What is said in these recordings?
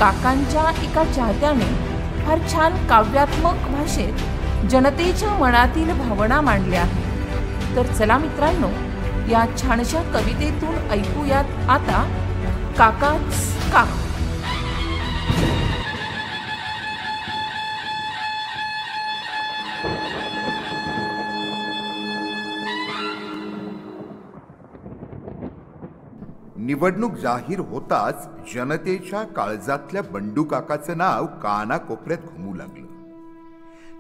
काकांच्या एका चाहत्याने फार छान काव्यात्मक भाषेत जनतेच्या मनातील भावना मांडल्या आहेत. तर चला मित्रांनो, या छानशा कवितेतून ऐकूयात आता काकाच का. निवडणूक जाहीर होताच जनतेच्या काळजातल्या बंडू काकाचं नाव कानाकोपऱ्यात घुमू लागलं.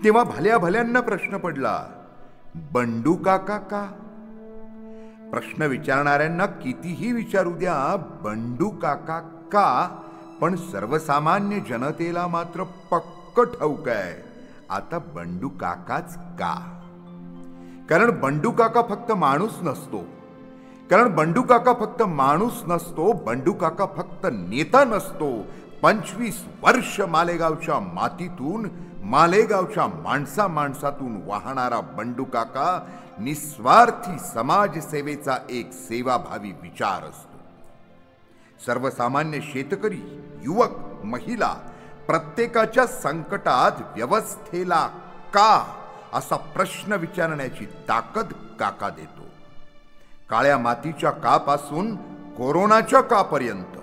तेव्हा भल्या भल्यांना प्रश्न पडला, बंडू काका का? प्रश्न विचारणाऱ्यांना कितीही विचारू द्या, बंडू काका का? पण सर्वसामान्य जनतेला मात्र पक्क ठाऊक आहे, आता बंडू काकाच का. कारण बंडू काका फक्त माणूस नसतो, बंडू काका फक्त नेता नसतो. 25 वर्ष मालेगावच्या मातीतून, मालेगावच्या माणसातून वाहणारा बंडू काका निस्वार्थी समाजसेवेचा एक सेवाभावी विचार असतो. सर्वसामान्य शेतकरी, युवक, महिला प्रत्येकाच्या संकटात व्यवस्थेला का असा प्रश्न विचारण्याची ताकद काका देतो. काळ्या मातीच्या कापासून कोरोनाच्या कापर्यंत,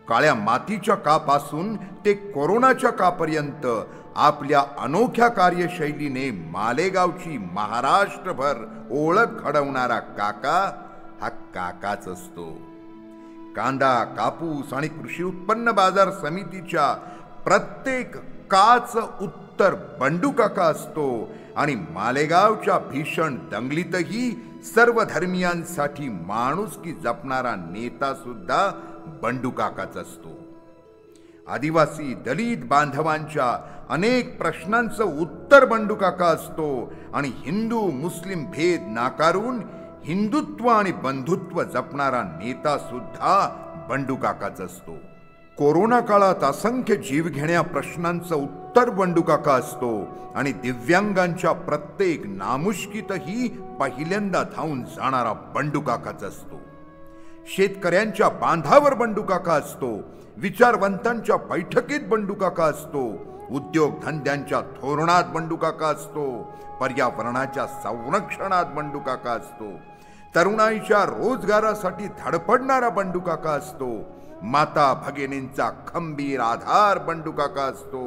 काळ्या मातीच्या कापासून ते कोरोनाच्या कापर्यंत आपल्या अनोख्या कार्यशैलीने मालेगावची महाराष्ट्रभर ओळख घडवणारा काका हा काकाच असतो. कांदा, कापूस आणि कृषी उत्पन्न बाजार समितीच्या प्रत्येक काच उत्तर बंडू काका असतो. आणि मालेगावच्या भीषण दंगलीतही सर्व धर्मियांसाठी माणुसकी जपणारा नेता सुद्धा बंडू काकाच असतो. आदिवासी दलित बांधवांच्या अनेक प्रश्नांचं उत्तर बंडू काका असतो. आणि हिंदू मुस्लिम भेद नाकारून हिंदुत्व आणि बंधुत्व जपणारा नेता सुद्धा बंडू काकाच असतो. कोरोना काळात असंख्य जीवघेण्या प्रश्नांचं उत्तर बंडू काका असतो. आणि दिव्यांगांच्या प्रत्येक नामुष्कीतही पहिल्यांदा धावून जाणारा बंडू काकाच असतो. शेतकऱ्यांच्या बांधावर बंडू काका असतो. विचारवंतांच्या बैठकीत बंडू काका असतो. उद्योगधंद्यांच्या धोरणात बंडू काका असतो. पर्यावरणाच्या संरक्षणात बंडू काका असतो. तरुणाईच्या रोजगारासाठी धडपडणारा बंडू काका असतो. माता भगिनींचा खंबीर आधार बंडू काका असतो.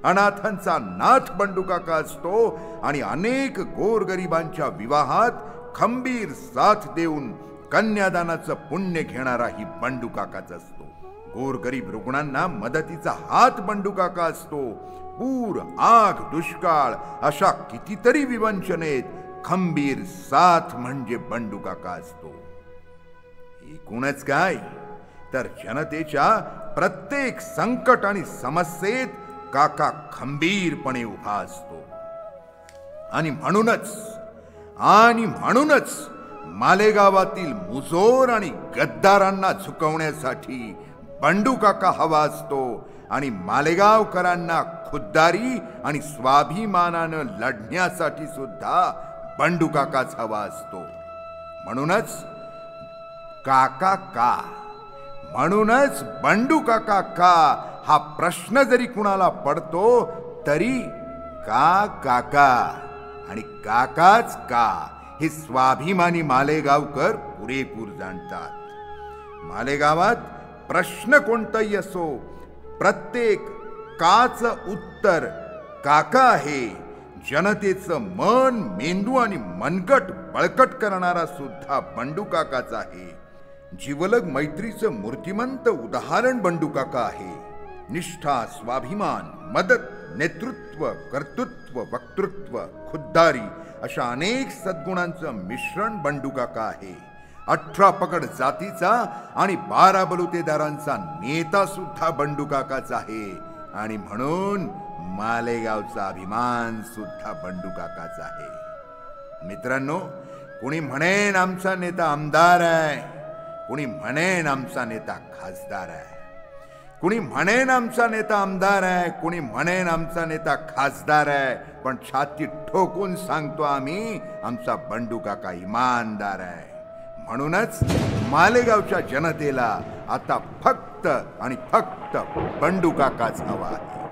अनाथांचा नाथ बंडू काका असतो. आणि अनेक गोरगरिबांच्या विवाहात खंबीर साथ देऊन कन्यादानाचं पुण्य घेणाराही बंडू काकाच असतो. गोरगरीब रुग्णांना मदतीचा हात बंडू काका असतो. पूर, आग, दुष्काळ अशा कितीतरी विवंचनेत खंबीर साथ म्हणजे बंडू काका असतो. एकूणच काय, तर जनतेच्या प्रत्येक संकट आणि समस्येत काका खंबीरपणे उभा असतो. आणि म्हणूनच मालेगावातील मुजोर आणि गद्दारांना झुकवण्यासाठी बंडू काका हवा असतो. आणि मालेगावकरांना खुद्दारी आणि स्वाभिमानानं लढण्यासाठी सुद्धा बंडू काकाच हवा असतो. म्हणूनच बंडू काका का हा प्रश्न जरी कुणाला पडतो तरी का काका आणि काकाच का हे स्वाभिमानी मालेगावकर पुरेपूर जाणतात. मालेगावात प्रश्न कोणताही असो, प्रत्येक काच उत्तर काका आहे. जनतेचं मन, मेंदू आणि मनगट बळकट करणारा सुद्धा बंडू काकाच आहे. जिवलग मैत्रीचं मूर्तिमंत उदाहरण बंडू काका आहे. निष्ठा, स्वाभिमान, मदत, नेतृत्व, कर्तृत्व, वक्तृत्व, खुद्दारी अशा अनेक सद्गुणांचं मिश्रण बंडू काका आहे. 18 पगड जातीचा आणि 12 बलुतेदारांचा नेता सुद्धा बंडू काकाच आहे. आणि म्हणून मालेगावचा अभिमान सुद्धा बंडू काकाच आहे. मित्रांनो, कुणी म्हणेन आमचा नेता आमदार आहे, कुणी म्हणेन आमचा नेता खासदार आहे, कुणी म्हणेन आमचा नेता आमदार आहे, कुणी म्हणेन आमचा नेता खासदार आहे, पण छाती ठोकून सांगतो आम्ही, आमचा बंडू काका इमानदार आहे. म्हणूनच मालेगावच्या जनतेला आता फक्त आणि फक्त बंडू काकाच हवा आहे.